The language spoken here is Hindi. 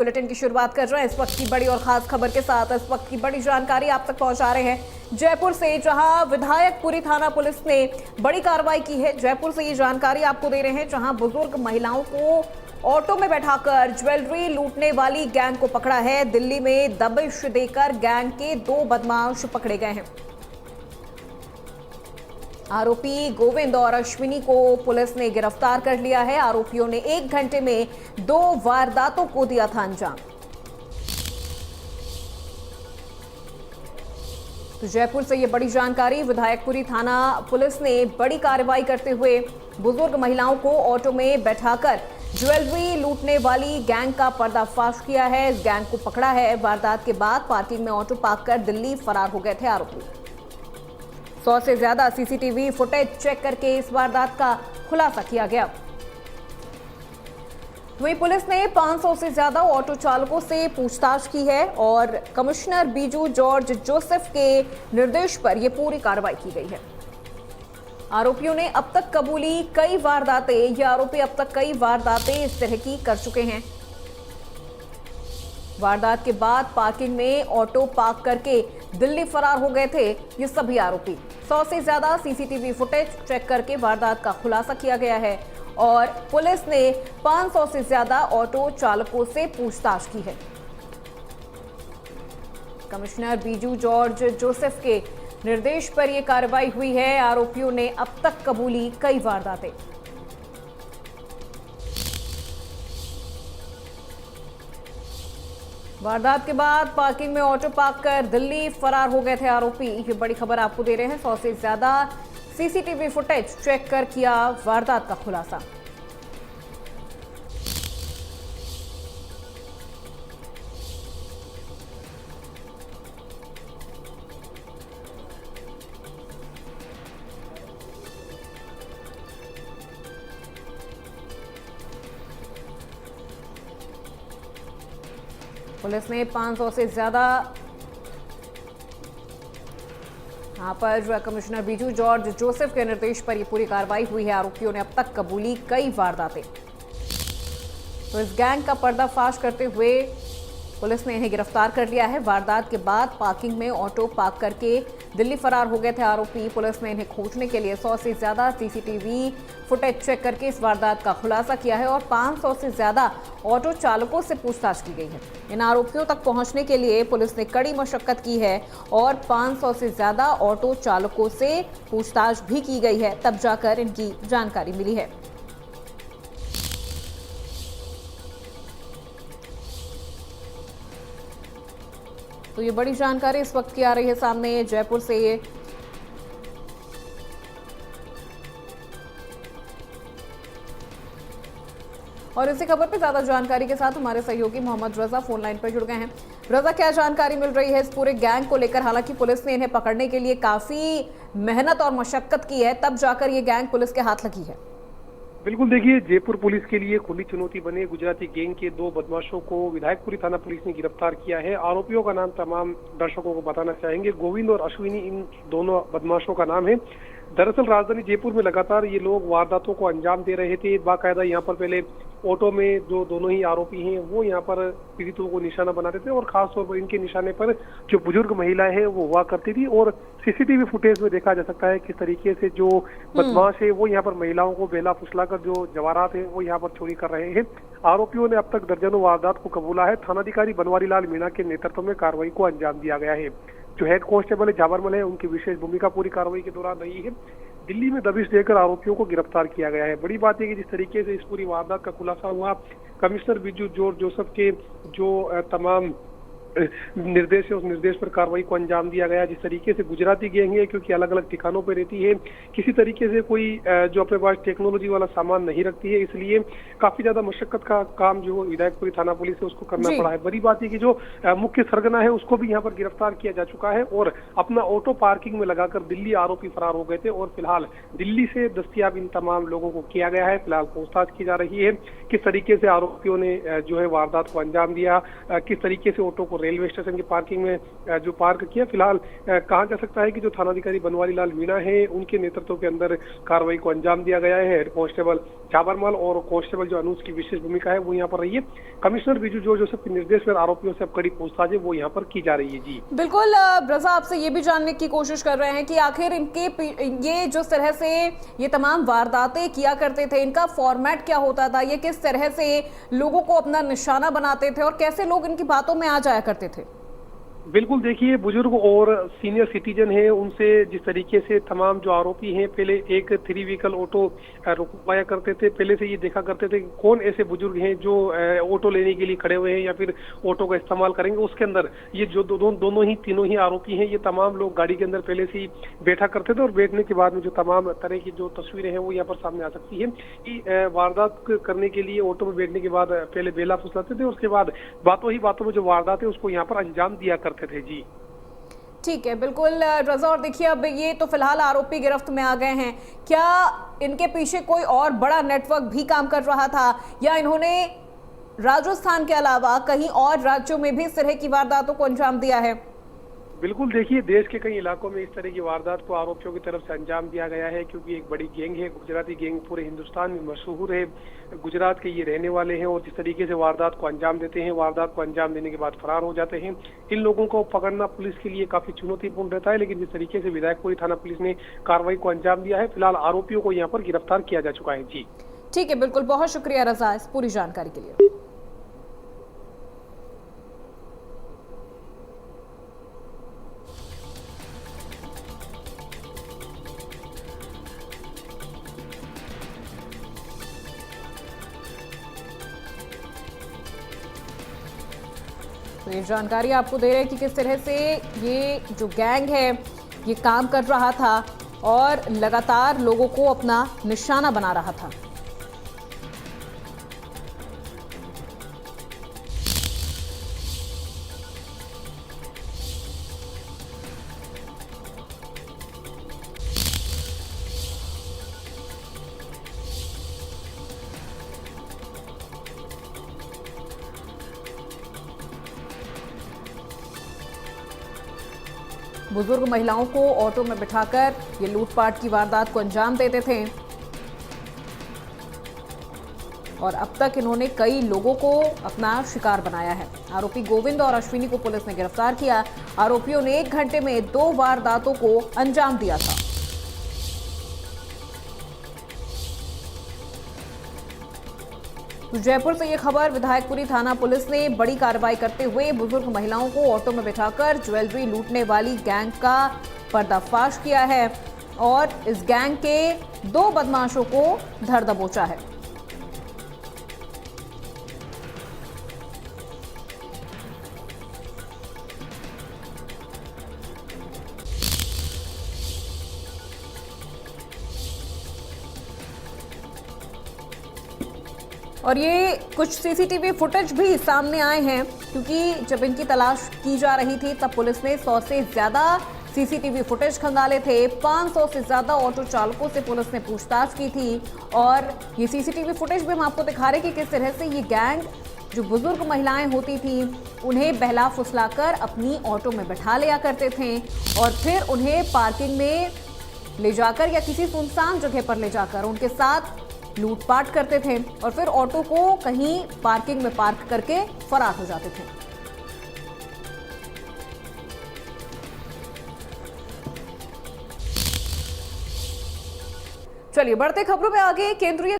बुलेटिन की शुरुआत कर रहे हैं इस वक्त की बड़ी और खास खबर के साथ। इस वक्त की बड़ी जानकारी आप तक पहुंचा रहे हैं जयपुर से, जहां विधायकपुरी थाना पुलिस ने बड़ी कार्रवाई की है। जयपुर से ये जानकारी आपको दे रहे हैं, जहां बुजुर्ग महिलाओं को ऑटो में बैठाकर ज्वेलरी लूटने वाली गैंग को पकड़ा है। दिल्ली में दबिश देकर गैंग के 2 बदमाश पकड़े गए हैं। आरोपी गोविंद और अश्विनी को पुलिस ने गिरफ्तार कर लिया है। आरोपियों ने 1 घंटे में 2 वारदातों को दिया था अंजाम। तो जयपुर से ये बड़ी जानकारी। विधायकपुरी थाना पुलिस ने बड़ी कार्रवाई करते हुए बुजुर्ग महिलाओं को ऑटो में बैठाकर ज्वेलरी लूटने वाली गैंग का पर्दाफाश किया है। इस गैंग को पकड़ा है। वारदात के बाद पार्किंग में ऑटो पार्क कर दिल्ली फरार हो गए थे आरोपी। 100 से ज्यादा सीसीटीवी फुटेज चेक करके इस वारदात का खुलासा किया गया। वहीं पुलिस ने 500 से ज्यादा ऑटो चालकों से पूछताछ की है और कमिश्नर बीजू जॉर्ज जोसेफ के निर्देश पर यह पूरी कार्रवाई की गई है। आरोपियों ने अब तक कबूली कई वारदातें, ये आरोपी अब तक कई वारदातें इस तरह की कर चुके हैं। वारदात के बाद पार्किंग में ऑटो पार्क करके दिल्ली फरार हो गए थे ये सभी आरोपी। 100 से ज्यादा सीसीटीवी फुटेज चेक करके वारदात का खुलासा किया गया है और पुलिस ने 500 से ज्यादा ऑटो चालकों से पूछताछ की है। कमिश्नर बीजू जॉर्ज जोसेफ के निर्देश पर यह कार्रवाई हुई है। आरोपियों ने अब तक कबूली कई वारदातें। वारदात के बाद पार्किंग में ऑटो पार्क कर दिल्ली फरार हो गए थे आरोपी। ये बड़ी खबर आपको दे रहे हैं। 100 से ज्यादा सीसीटीवी फुटेज चेक कर किया वारदात का खुलासा। पुलिस ने 500 से ज्यादा यहां पर कमिश्नर बीजू जॉर्ज जोसेफ के निर्देश पर यह पूरी कार्रवाई हुई है। आरोपियों ने अब तक कबूली कई वारदातें। तो इस गैंग का पर्दाफाश करते हुए पुलिस ने इन्हें गिरफ्तार कर लिया है। वारदात के बाद पार्किंग में ऑटो पार्क करके दिल्ली फरार हो गए थे आरोपी। पुलिस ने इन्हें खोजने के लिए 100 से ज्यादा सीसीटीवी फुटेज चेक करके इस वारदात का खुलासा किया है और 500 से ज्यादा ऑटो चालकों से पूछताछ की गई है। इन आरोपियों तक पहुंचने के लिए पुलिस ने कड़ी मशक्कत की है और 500 से ज्यादा ऑटो चालकों से पूछताछ भी की गई है, तब जाकर इनकी जानकारी मिली है। तो ये बड़ी जानकारी इस वक्त की आ रही है सामने जयपुर से। और इसी खबर पे ज्यादा जानकारी के साथ हमारे सहयोगी मोहम्मद रजा फोन लाइन पर जुड़ गए हैं। रजा, क्या जानकारी मिल रही है इस पूरे गैंग को लेकर? हालांकि पुलिस ने इन्हें पकड़ने के लिए काफी मेहनत और मशक्कत की है, तब जाकर ये गैंग पुलिस के हाथ लगी है। बिल्कुल, देखिए, जयपुर पुलिस के लिए खुली चुनौती बने गुजराती गैंग के 2 बदमाशों को विधायकपुरी थाना पुलिस ने गिरफ्तार किया है। आरोपियों का नाम तमाम दर्शकों को बताना चाहेंगे। गोविंद और अश्विनी इन दोनों बदमाशों का नाम है। दरअसल राजधानी जयपुर में लगातार ये लोग वारदातों को अंजाम दे रहे थे। बाकायदा यहाँ पर पहले ऑटो में जो दोनों ही आरोपी हैं वो यहाँ पर पीड़ितों को निशाना बनाते थे और खासतौर पर इनके निशाने पर जो बुजुर्ग महिलाएं हैं वो हुआ करती थी। और सीसीटीवी फुटेज में देखा जा सकता है किस तरीके से जो बदमाश है वो यहाँ पर महिलाओं को बेला फुसलाकर जो जवाहरात है वो यहाँ पर चोरी कर रहे हैं। आरोपियों ने अब तक दर्जनों वारदात को कबूला है। थानाधिकारी बनवारी लाल मीणा के नेतृत्व में कार्रवाई को अंजाम दिया गया है। जो हेड कांस्टेबल झाबरमल है उनकी विशेष भूमिका पूरी कार्रवाई के दौरान रही है। दिल्ली में दबिश देकर आरोपियों को गिरफ्तार किया गया है। बड़ी बात है कि जिस तरीके से इस पूरी वारदात का खुलासा हुआ, कमिश्नर बीजू जॉर्ज जोसेफ के जो तमाम निर्देश है उस निर्देश पर कार्रवाई को अंजाम दिया गया। जिस तरीके से गुजराती गैंग है, क्योंकि अलग अलग ठिकानों पर रहती है, किसी तरीके से कोई जो अपने पास टेक्नोलॉजी वाला सामान नहीं रखती है, इसलिए काफी ज्यादा मशक्कत का काम जो विधायकपुरी थाना पुलिस है उसको करना पड़ा है। बड़ी बात है कि जो मुख्य सरगना है उसको भी यहाँ पर गिरफ्तार किया जा चुका है और अपना ऑटो पार्किंग में लगाकर दिल्ली आरोपी फरार हो गए थे और फिलहाल दिल्ली से दस्तयाब इन तमाम लोगों को किया गया है। फिलहाल पूछताछ की जा रही है किस तरीके से आरोपियों ने जो है वारदात को अंजाम दिया, किस तरीके से ऑटो को और रेलवे स्टेशन की पार्किंग में जो पार्क किया। फिलहाल कहा जा सकता है कि जो थानाधिकारी बनवारी लाल मीणा है, उनके नेतृत्व के अंदर कार्रवाई को अंजाम दिया गया है। हेड कांस्टेबल छाबरमल और कांस्टेबल जो अनुज की विशेष भूमिका है वो यहाँ पर रही है। कमिश्नर बीजू जॉर्ज जोसेफ के निर्देश पर आरोपियों से अब कड़ी पूछताछ है वो यहाँ पर की जा रही है। जी बिल्कुल, रजा आपसे ये भी जानने की कोशिश कर रहे हैं कि आखिर ये जो तरह से ये तमाम वारदातें किया करते थे, इनका फॉर्मेट क्या होता था, ये किस तरह से लोगों को अपना निशाना बनाते थे और कैसे लोग इनकी बातों में आ जाया करते थे? बिल्कुल, देखिए बुजुर्ग और सीनियर सिटीजन हैं, उनसे जिस तरीके से तमाम जो आरोपी हैं पहले एक 3 व्हीकल ऑटो रुकवाया करते थे। पहले से ये देखा करते थे कि कौन ऐसे बुजुर्ग हैं जो ऑटो लेने के लिए खड़े हुए हैं या फिर ऑटो का इस्तेमाल करेंगे। उसके अंदर ये जो दोनों ही तीनों ही आरोपी हैं, ये तमाम लोग गाड़ी के अंदर पहले से ही बैठा करते थे और बैठने के बाद में जो तमाम तरह की जो तस्वीरें हैं वो यहाँ पर सामने आ सकती है कि वारदात करने के लिए ऑटो में बैठने के बाद पहले बेला फुसलाते थे, उसके बाद बातों ही बातों में जो वारदात है उसको यहाँ पर अंजाम दिया करते थे। जी ठीक है, बिल्कुल रजा। और देखिए, अब ये तो फिलहाल आरोपी गिरफ्त में आ गए हैं, क्या इनके पीछे कोई और बड़ा नेटवर्क भी काम कर रहा था या इन्होंने राजस्थान के अलावा कहीं और राज्यों में भी इस तरह की वारदातों को अंजाम दिया है? बिल्कुल, देखिए देश के कई इलाकों में इस तरह की वारदात को आरोपियों की तरफ से अंजाम दिया गया है, क्योंकि एक बड़ी गैंग है, गुजराती गैंग पूरे हिंदुस्तान में मशहूर है। गुजरात के ये रहने वाले हैं और जिस तरीके से वारदात को अंजाम देते हैं, वारदात को अंजाम देने के बाद फरार हो जाते हैं। इन लोगों को पकड़ना पुलिस के लिए काफी चुनौतीपूर्ण रहता है, लेकिन जिस तरीके से विधायकपुरी थाना पुलिस ने कार्रवाई को अंजाम दिया है, फिलहाल आरोपियों को यहाँ पर गिरफ्तार किया जा चुका है। जी ठीक है, बिल्कुल, बहुत शुक्रिया रजा इस पूरी जानकारी के लिए। तो ये जानकारी आपको दे रहे हैं कि किस तरह से ये जो गैंग है ये काम कर रहा था और लगातार लोगों को अपना निशाना बना रहा था। बुजुर्ग महिलाओं को ऑटो में बिठाकर ये लूटपाट की वारदात को अंजाम देते थे और अब तक इन्होंने कई लोगों को अपना शिकार बनाया है। आरोपी गोविंद और अश्विनी को पुलिस ने गिरफ्तार किया। आरोपियों ने 1 घंटे में 2 वारदातों को अंजाम दिया था। तो जयपुर से ये खबर, विधायकपुरी थाना पुलिस ने बड़ी कार्रवाई करते हुए बुजुर्ग महिलाओं को ऑटो में बिठाकर ज्वेलरी लूटने वाली गैंग का पर्दाफाश किया है और इस गैंग के 2 बदमाशों को धर दबोचा है। और ये कुछ सीसीटीवी फुटेज भी सामने आए हैं, क्योंकि जब इनकी तलाश की जा रही थी तब पुलिस ने 100 से ज्यादा सीसीटीवी फुटेज खंगाले थे। 500 से ज्यादा ऑटो चालकों से पुलिस ने पूछताछ की थी और ये सीसीटीवी फुटेज भी हम आपको दिखा रहे हैं कि किस तरह से ये गैंग जो बुजुर्ग महिलाएं होती थी उन्हें बहला फुसलाकर अपनी ऑटो में बैठा लिया करते थे और फिर उन्हें पार्किंग में ले जाकर या किसी सुनसान जगह पर ले जाकर उनके साथ लूटपाट करते थे और फिर ऑटो को कहीं पार्किंग में पार्क करके फरार हो जाते थे। चलिए बढ़ते खबरों में आगे। केंद्रीय